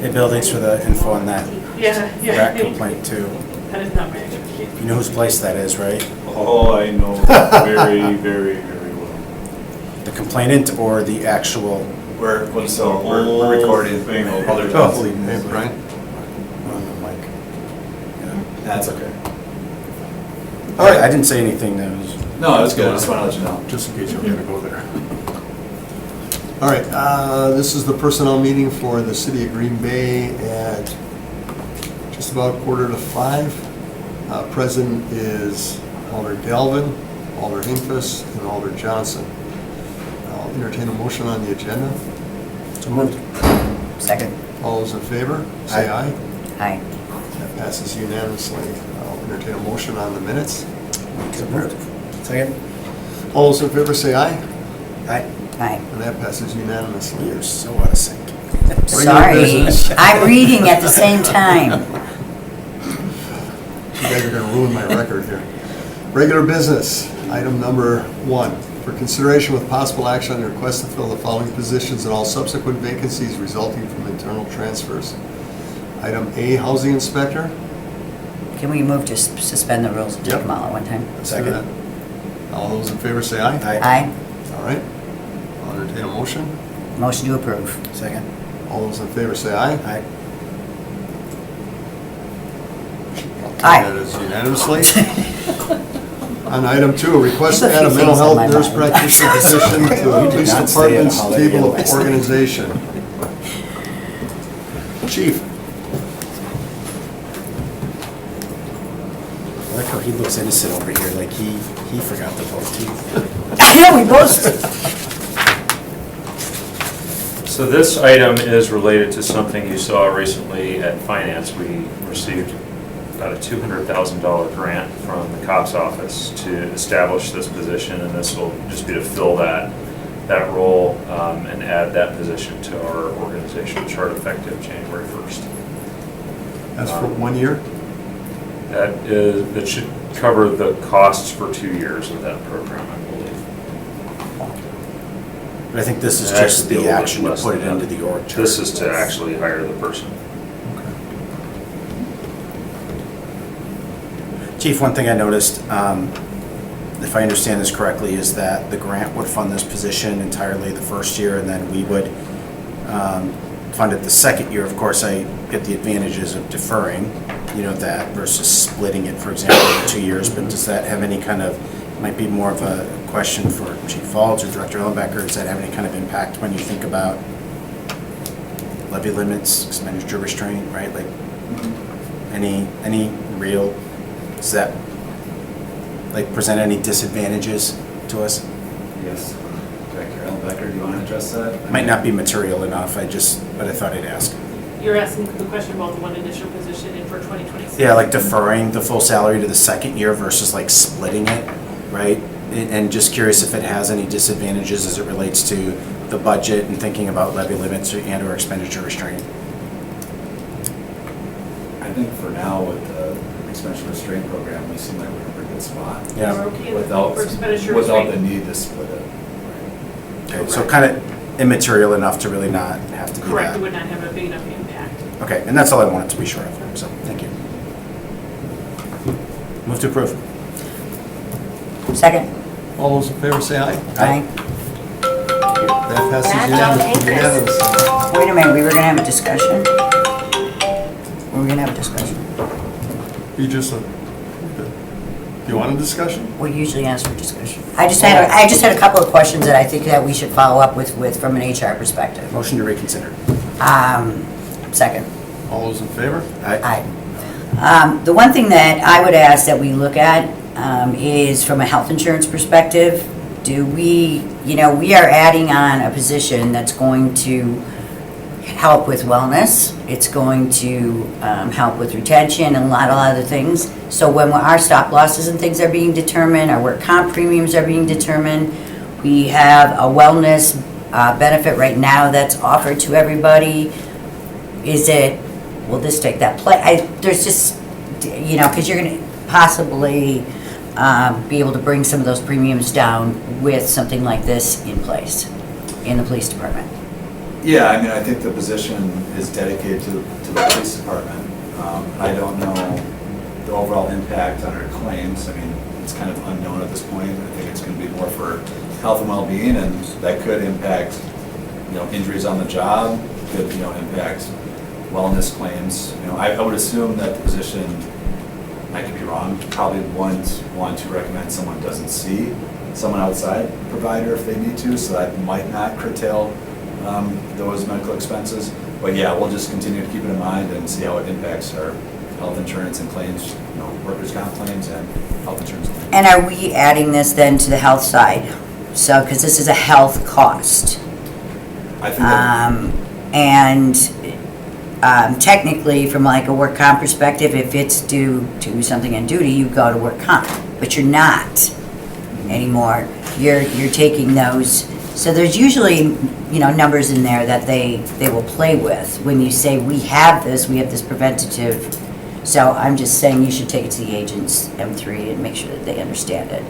Hey, Bill, thanks for the info on that Yeah, yeah. rat complaint too. That is not my expertise. You know whose place that is, right? Oh, I know very, very, very well. The complainant or the actual? We're recording. Thing over Other there. jobs. Holy Hey, moly. Brian? On the mic. Yeah. That's okay. All right, I didn't say anything that was. No, that's good. I just want to let you know. Just in case you're gonna go there. All right, this is the personnel meeting for the city of Green Bay at just about 4:45. Present is Alder Galvin, Alder Hinkfast, and Alder Johnson. I'll entertain a motion on the agenda. So moved. Second. All those in favor, say aye. Aye. That passes unanimously. I'll entertain a motion on the minutes. So moved. Second? All those in favor, say aye. Aye. Aye. And that passes unanimously. You're so out of sync. Sorry, business. I'm reading at the same time. You guys are gonna ruin my record here. Regular business, item number 1. For consideration with possible action on the request to fill the following positions and all subsequent vacancies resulting from internal transfers. Item A, housing inspector. Can we move to suspend the rules and take Yep. them all at one time? Let's do Second. that. All those in favor say aye. Aye. Aye. All right. I'll entertain a motion. Motion to approve. Second? All those in favor say aye. Aye. Aye. That is unanimously. On item 2, a request to There's a add a few mental things on health my nurse mind. practitioner position to the You did police not stay at department's Holiday Inn table of last night. organization. Chief, I like how he looks innocent over here, like he forgot the vote too. I know, we both. So this item is related to something you saw recently at Finance. We received about a $200,000 grant from the COPS office to establish this position, and this will just be to fill that role and add that position to our organizational chart effective January 1st. that's for 1 year? That should cover the costs for 2 years of that program, I believe. But I think this is It just actually the be a little action to less put it than into that. the org chart. This is to actually hire the person. Chief, one thing I noticed, if I understand this correctly, is that the grant would fund this position entirely the first year, and then we would fund it the second year. Of course, I get the advantages of deferring, that versus splitting it, for example, over 2 years. But does that have any kind of, might be more of a question for Chief Falls or Director Ellenbecker, does that have any kind of impact when you think about levy limits, expenditure restraint, right? Like, any real, does that, like, present any disadvantages to us? Yes. Director Ellenbecker, do you want to address that? Might not be material enough, but I thought I'd ask. You're asking the question about the one additional position in for 2026? Yeah, like deferring the full salary to the second year versus like splitting it, right? And just curious if it has any disadvantages as it relates to the budget and thinking about levy limits and/or expenditure restraint. I think for now with the expenditure restraint program, we seem like we're in a pretty good spot. Yeah. We're okay with Without, for expenditure without the restraint? need to split it. Okay, so kind of immaterial enough to really not have to be Correct, it that. would not have a big enough impact. Okay, and that's all I wanted to be sure of, so thank you. Move to approve. Second. All those in favor say aye. Aye. That passes Bad job, unanimously. Wait a minute, we were gonna have a discussion? Were we gonna have a discussion? You just, you want a discussion? We usually ask for discussion. I just had a couple of questions that I think that we should follow up with from an HR perspective. Motion to reconsider. Second. All those in favor? Aye. The one thing that I would ask that we look at is from a health insurance perspective. Do we, we are adding on a position that's going to help with wellness. It's going to help with retention and a lot of other things. So when our stop losses and things are being determined, our work comp premiums are being determined, we have a wellness benefit right now that's offered to everybody. Will this take that place? There's just, because you're going to possibly be able to bring some of those premiums down with something like this in place in the police department. Yeah, I mean, I think the position is dedicated to the police department. I don't know the overall impact on our claims. I mean, it's kind of unknown at this point. I think it's going to be more for health and well-being, and that could impact, injuries on the job, could, impact wellness claims. I would assume that the position, I could be wrong, probably wouldn't want to recommend someone doesn't see someone outside provider if they need to, so that might not curtail those medical expenses. But yeah, we'll just continue to keep it in mind and see how it impacts our health insurance and claims, workers' comp claims and health insurance claims. And are we adding this then to the health side? So, because this is a health cost. I think that, Technically, from like a work comp perspective, if it's due to something on duty, you go to work comp, but you're not anymore. You're taking those. So there's usually, numbers in there that they will play with when you say, we have this preventative. So I'm just saying you should take it to the agents, M3, and make sure that they understand it.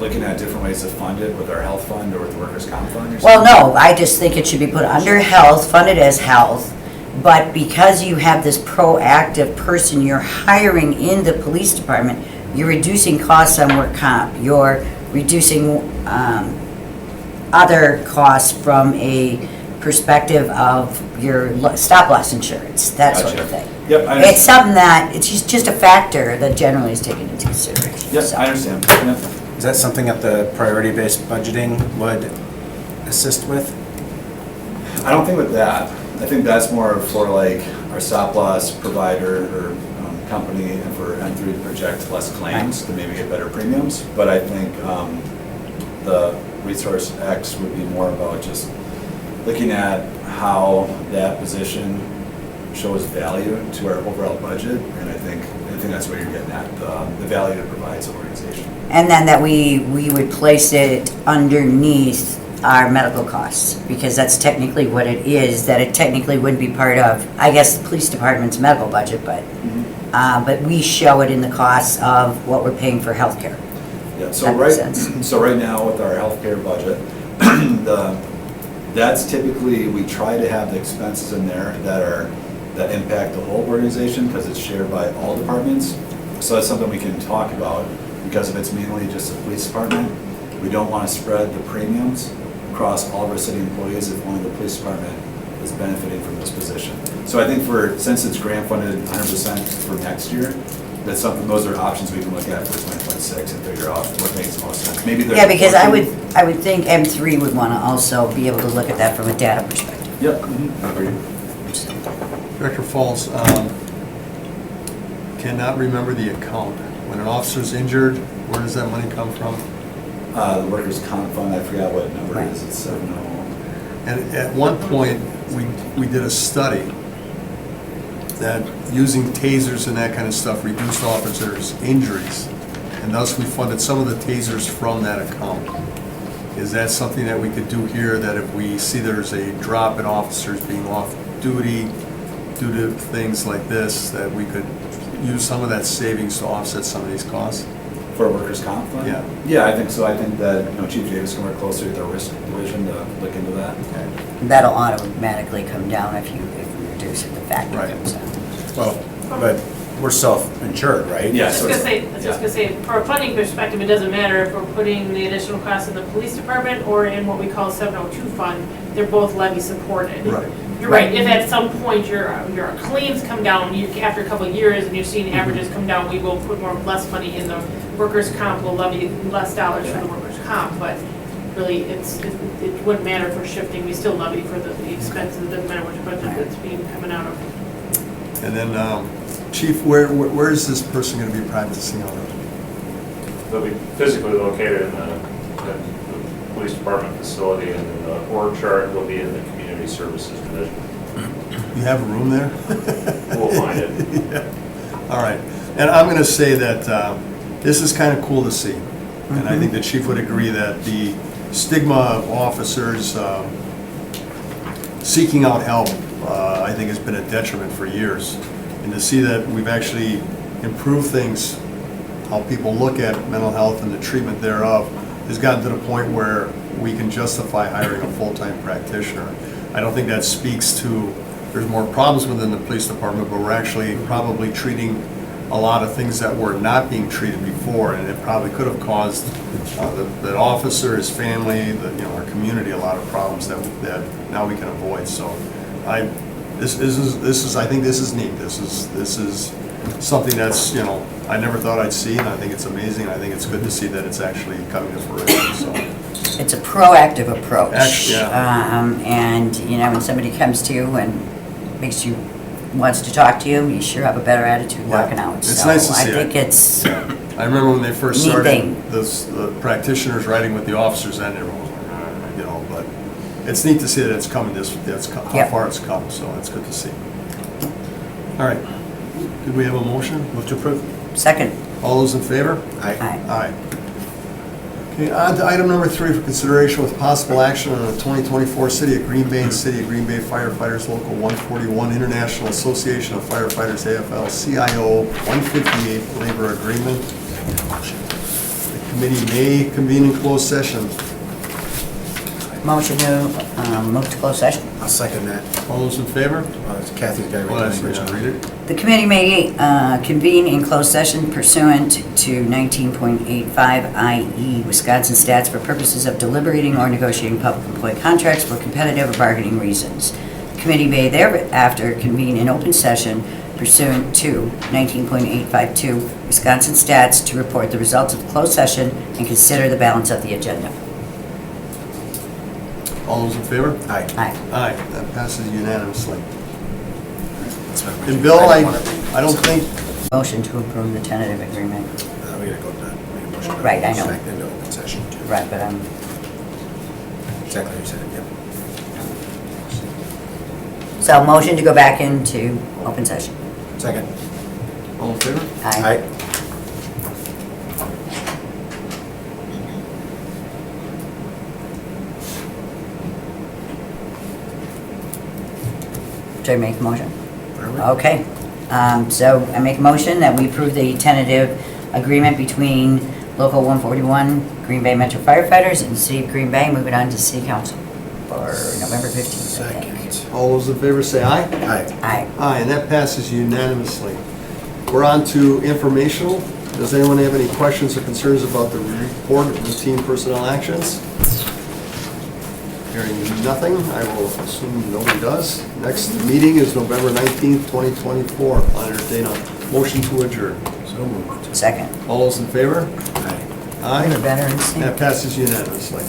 looking at different ways to fund it with our health fund or with the workers' comp fund or something? Well, no, I just think it should be put under health, funded as health, but because you have this proactive person you're hiring in the police department, you're reducing costs on work comp, you're reducing other costs from a perspective of your stop-loss insurance, that sort of Gotcha. thing. Yep, I It's understand. something that, it's just a factor that generally is taken into consideration. Yes, so. I understand. Yep. Is that something that the priority-based budgeting would assist with? I don't think with that. I think that's more for like our stop loss provider or company and for M3 to project less claims to maybe get better premiums. But I think the Resource X would be more about just looking at how that position shows value to our overall budget. And I think that's what you're getting at, the value it provides the organization. And then that we would place it underneath our medical costs, because that's technically what it is, that it technically wouldn't be part of, I guess, the police department's medical budget, but we show it in the costs of what we're paying for healthcare. Yeah, so That makes sense. so right now with our healthcare budget, that's typically, we try to have the expenses in there that impact the whole organization because it's shared by all departments. So that's something we can talk about, because if it's mainly just the police department, we don't want to spread the premiums across all of our city employees if only the police department is benefiting from this position. So I think since it's grant funded 100% for next year, that's something, those are options we can look at for 2026 and figure out what makes the most sense. Maybe there's. Yeah, because I would think M3 would want to also be able to look at that from a data perspective. Yep, agreed. Director Falls, cannot remember the account. When an officer's injured, where does that money come from? The workers' comp fund, I forgot what number Right. it is, it's 701. And at one point, we did a study that using tasers and that kind of stuff reduced officers' injuries, and thus we funded some of the tasers from that account. Is that something that we could do here, that if we see there's a drop in officers being off duty due to things like this, that we could use some of that savings to offset some of these costs? For a workers' comp fund? Yeah. Yeah, I think so. I think that, Chief Davis can work closely with our risk division to look into that. That'll automatically come down if we reduce it, the factor Right. comes down. Well, but we're self-insured, right? Yeah. I was just gonna say, from a funding perspective, it doesn't matter if we're putting the additional costs in the police department or in what we call 702 fund, they're both levy supported. Right. You're right, if at some point your claims come down, after a couple of years, and you're seeing averages come down, we will put less money in the workers' comp, we'll levy less dollars for the workers' comp, but really, it wouldn't matter if we're shifting, we still levy for the expenses, it doesn't matter which budget it's coming out of. And then, Chief, where is this person going to be practicing out of? They'll be physically located in the police department facility, and then the org chart will be in the community services division. You have a room there? We'll find it. Yeah. All right. And I'm going to say that this is kind of cool to see. And I think the chief would agree that the stigma of officers seeking out help, I think has been a detriment for years. And to see that we've actually improved things, how people look at mental health and the treatment thereof, has gotten to the point where we can justify hiring a full-time practitioner. I don't think that speaks to, there's more problems within the police department, but we're actually probably treating a lot of things that were not being treated before, and it probably could have caused the officer, his family, our community, a lot of problems that now we can avoid. So I think this is neat. This is something that's, I never thought I'd see, and I think it's amazing. I think it's good to see that it's actually coming to fruition, so. It's a proactive approach. Actually, yeah. And, when somebody comes to you and wants to talk to you, you sure have a better attitude walking out. It's So nice to see I think it. it's, I remember when they first Neat started, thing. the practitioners riding with the officers, and everyone was like, but it's neat to see that it's coming, how Yep. far it's come, so it's good to see. All right, did we have a motion? Move to approve. second. All those in favor? Aye. Aye. Aye. Okay, on to item number 3 for consideration with possible action on the 2024 City of Green Bay and City of Green Bay Firefighters Local 141 International Association of Firefighters AFL-CIO 158 Labor Agreement. The committee may convene in closed session. Motion to move to closed session. I'll second that. All those in favor? Kathy's got to Well, read that's the read original. it. The committee may convene in closed session pursuant to 19.85 IE Wisconsin Stats for purposes of deliberating or negotiating public employee contracts for competitive or bargaining reasons. The committee may thereafter convene in open session pursuant to 19.852 Wisconsin Stats to report the results of closed session and consider the balance of the agenda. All those in favor? Aye. Aye. Aye, that passes unanimously. That's my And motion. Bill, didn't I wanna read. don't think, Motion to approve the tentative agreement. We gotta go to, make a motion. to Right, I go know. Back into open session. too. Right, but Exactly what you said, yep. so motion to go back into open session. Second. all in favor? Aye. Should I make a motion? Where are we? Okay, so I make a motion that we approve the tentative agreement between Local 141 Green Bay Metro Firefighters and the City of Green Bay, moving on to City Council for November 15th, I think. Second. All those in favor say aye. Aye. Aye. Aye, and that passes unanimously. We're on to informational. Does anyone have any questions or concerns about the report of routine personnel actions? Hearing nothing, I will assume nobody does. Next meeting is November 19th, 2024. I'll entertain a motion to adjourn. So moved. Second. All those in favor? Aye. Aye. We're better in sync. That passes unanimously.